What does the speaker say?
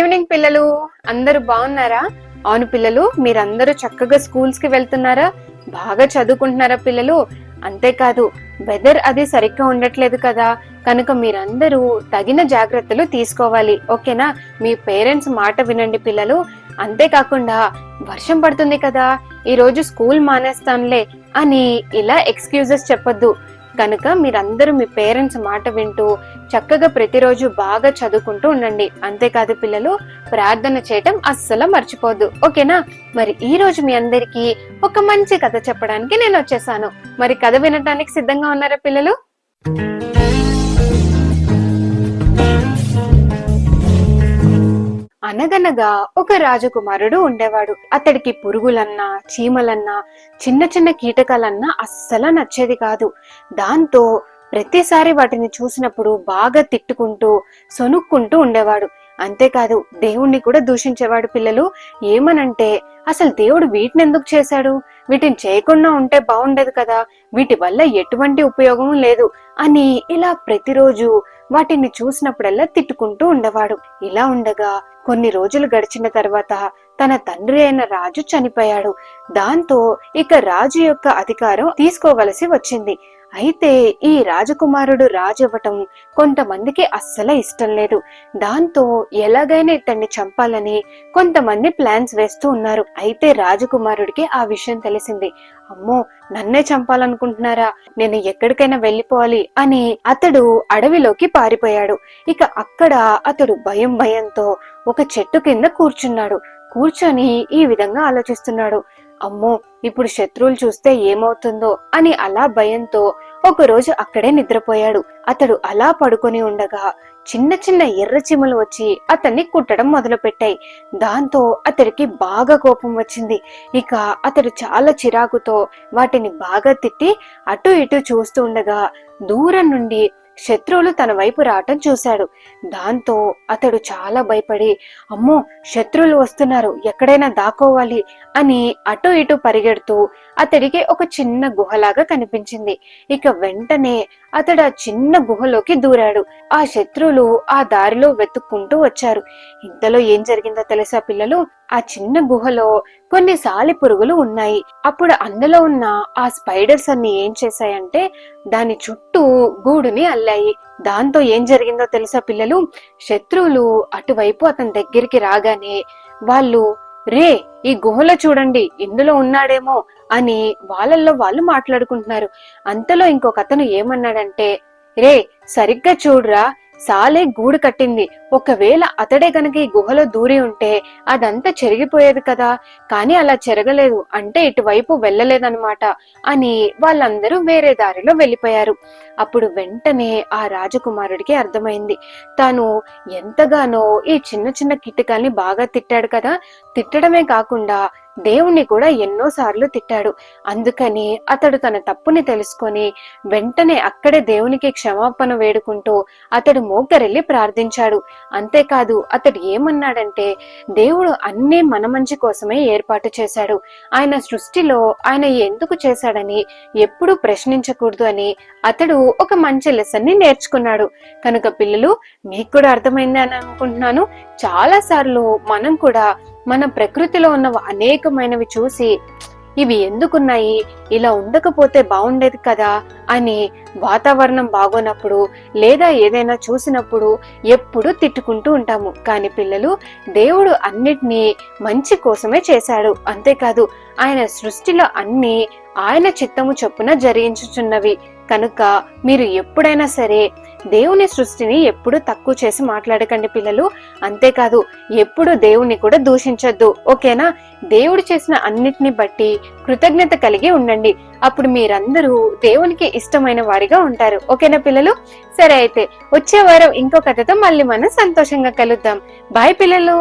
Evening పిల్లలు, అందరూ బాగున్నారా? అవును పిల్లలు, మీరందరూ చక్కగా స్కూల్స్ కి వెళ్తున్నారా? బాగా చదువుకుంటున్నారా పిల్లలు? అంతేకాదు, వెదర్ అది సరిగ్గా ఉండట్లేదు కదా, కనుక మీరందరూ తగిన జాగ్రత్తలు తీసుకోవాలి. ఓకేనా? మీ పేరెంట్స్ మాట వినండి పిల్లలు. అంతేకాకుండా వర్షం పడుతుంది కదా, ఈ రోజు స్కూల్ మానేస్తానులే అని ఇలా ఎక్స్క్యూజెస్ చెప్పొద్దు. కనుక మీరందరూ మీ పేరెంట్స్ మాట వింటూ చక్కగా ప్రతిరోజు బాగా చదువుకుంటూ ఉండండి. అంతేకాదు పిల్లలు, ప్రార్థన చేయటం అస్సలు మర్చిపోద్దు. ఓకేనా? మరి ఈ రోజు మీ అందరికి ఒక మంచి కథ చెప్పడానికి నేను వచ్చేసాను. మరి కథ వినడానికి సిద్ధంగా ఉన్నారా పిల్లలు? అనగనగా ఒక రాజకుమారుడు ఉండేవాడు. అతడికి పురుగులన్నా, చీమలన్నా, చిన్న చిన్న కీటకాలన్నా అస్సలు నచ్చేది కాదు. దాంతో ప్రతిసారి వాటిని చూసినప్పుడు బాగా తిట్టుకుంటూ సొనుక్కుంటూ ఉండేవాడు. అంతేకాదు, దేవుణ్ణి కూడా దూషించేవాడు పిల్లలు. ఏమనంటే, అసలు దేవుడు వీటిని ఎందుకు చేశాడు? వీటిని చేయకుండా ఉంటే బాగుండేది కదా, వీటి వల్ల ఎటువంటి ఉపయోగం లేదు అని ఇలా ప్రతిరోజు వాటిని చూసినప్పుడల్లా తిట్టుకుంటూ ఉండేవాడు. ఇలా ఉండగా కొన్ని రోజులు గడిచిన తర్వాత తన తండ్రి అయిన రాజు చనిపోయాడు. దాంతో ఇక రాజు యొక్క అధికారం తీసుకోవలసి వచ్చింది. అయితే ఈ రాజకుమారుడు రాజు అవ్వటం కొంతమందికి అస్సలు ఇష్టం లేదు. దాంతో ఎలాగైనా ఇతన్ని చంపాలని కొంతమంది ప్లాన్స్ వేస్తూ ఉన్నారు. అయితే రాజకుమారుడికి ఆ విషయం తెలిసింది. అమ్మో, నన్నే చంపాలనుకుంటున్నారా? నేను ఎక్కడికైనా వెళ్ళిపోవాలి అని అతడు అడవిలోకి పారిపోయాడు. ఇక అక్కడ అతడు భయంతో ఒక చెట్టు కింద కూర్చున్నాడు. కూర్చొని ఈ విధంగా ఆలోచిస్తున్నాడు. అమ్మో, ఇప్పుడు శత్రువులు చూస్తే ఏమవుతుందో అని అలా భయంతో ఒకరోజు అక్కడే నిద్రపోయాడు. అతడు అలా పడుకొని ఉండగా చిన్న చిన్న ఎర్ర చీమలు వచ్చి అతన్ని కుట్టడం మొదలు పెట్టాయి. దాంతో అతడికి బాగా కోపం వచ్చింది. ఇక అతడు చాలా చిరాకుతో వాటిని బాగా తిట్టి అటు ఇటు చూస్తూ ఉండగా దూరం నుండి శత్రువులు తన వైపు రావటం చూశాడు. దాంతో అతడు చాలా భయపడి, అమ్మో, శత్రువులు వస్తున్నారు, ఎక్కడైనా దాక్కోవాలి అని అటు ఇటు పరిగెడుతూ అతడికి ఒక చిన్న గుహలాగా కనిపించింది. ఇక వెంటనే అతడు ఆ చిన్న గుహలోకి దూరాడు. ఆ శత్రువులు ఆ దారిలో వెతుక్కుంటూ వచ్చారు. ఇంతలో ఏం జరిగిందో తెలుసా పిల్లలు? ఆ చిన్న గుహలో కొన్ని సాలి పురుగులు ఉన్నాయి. అప్పుడు అందులో ఉన్న ఆ స్పైడర్స్ అన్ని ఏం చేశాయంటే దాని చుట్టూ గూడుని అల్లాయి. దాంతో ఏం జరిగిందో తెలుసా పిల్లలు? శత్రువులు అటువైపు అతని దగ్గరికి రాగానే వాళ్ళు, రే, ఈ గుహలో చూడండి, ఇందులో ఉన్నాడేమో అని వాళ్ళల్లో వాళ్ళు మాట్లాడుకుంటున్నారు. అంతలో ఇంకొక అతను ఏమన్నాడంటే, రే, సరిగ్గా చూడరా, సాలే గూడు కట్టింది. ఒకవేళ అతడే గనక ఈ గుహలో దూరి ఉంటే అదంతా చెరిగిపోయేది కదా, కానీ అలా చెరగలేదు, అంటే ఇటువైపు వెళ్ళలేదన్నమాట అని వాళ్ళందరూ వేరే దారిలో వెళ్ళిపోయారు. అప్పుడు వెంటనే ఆ రాజకుమారుడికి అర్థమైంది, తాను ఎంతగానో ఈ చిన్న చిన్న కీటకాల్ని బాగా తిట్టాడు కదా, తిట్టడమే కాకుండా దేవుణ్ణి కూడా ఎన్నోసార్లు తిట్టాడు. అందుకని అతడు తన తప్పుని తెలుసుకొని వెంటనే అక్కడే దేవునికి క్షమాపణ వేడుకుంటూ అతడు మోకరిల్లి ప్రార్థించాడు. అంతేకాదు, అతడు ఏమన్నాడంటే, దేవుడు అన్నీ మన మంచి కోసమే ఏర్పాటు చేశాడు. ఆయన సృష్టిలో ఆయన ఎందుకు చేశాడని ఎప్పుడూ ప్రశ్నించకూడదు అని అతడు ఒక మంచి లెసన్ ని నేర్చుకున్నాడు. కనుక పిల్లలు, మీకు కూడా అర్థమైంది అని అనుకుంటున్నాను. చాలా సార్లు మనం కూడా మన ప్రకృతిలో ఉన్న అనేకమైనవి చూసి ఇవి ఎందుకున్నాయి, ఇలా ఉండకపోతే బాగుండేది కదా అని వాతావరణం బాగోనప్పుడు లేదా ఏదైనా చూసినప్పుడు ఎప్పుడు తిట్టుకుంటూ ఉంటాము. కానీ పిల్లలు, దేవుడు అన్నిటినీ మంచి కోసమే చేశాడు. అంతేకాదు, ఆయన సృష్టిలో అన్ని ఆయన చిత్తము చొప్పున జరిగించుచున్నవి. కనుక మీరు ఎప్పుడైనా సరే దేవుని సృష్టిని ఎప్పుడు తక్కువ చేసి మాట్లాడకండి పిల్లలు. అంతేకాదు, ఎప్పుడు దేవుణ్ణి కూడా దూషించొద్దు. ఓకేనా? దేవుడు చేసిన అన్నిటిని బట్టి కృతజ్ఞత కలిగి ఉండండి. అప్పుడు మీరందరూ దేవునికి ఇష్టమైన వారిగా ఉంటారు. ఓకేనా పిల్లలు? సరే, అయితే వచ్చే వారం ఇంకో కథతో మళ్ళీ మనం సంతోషంగా కలుద్దాం. బాయ్ పిల్లలు.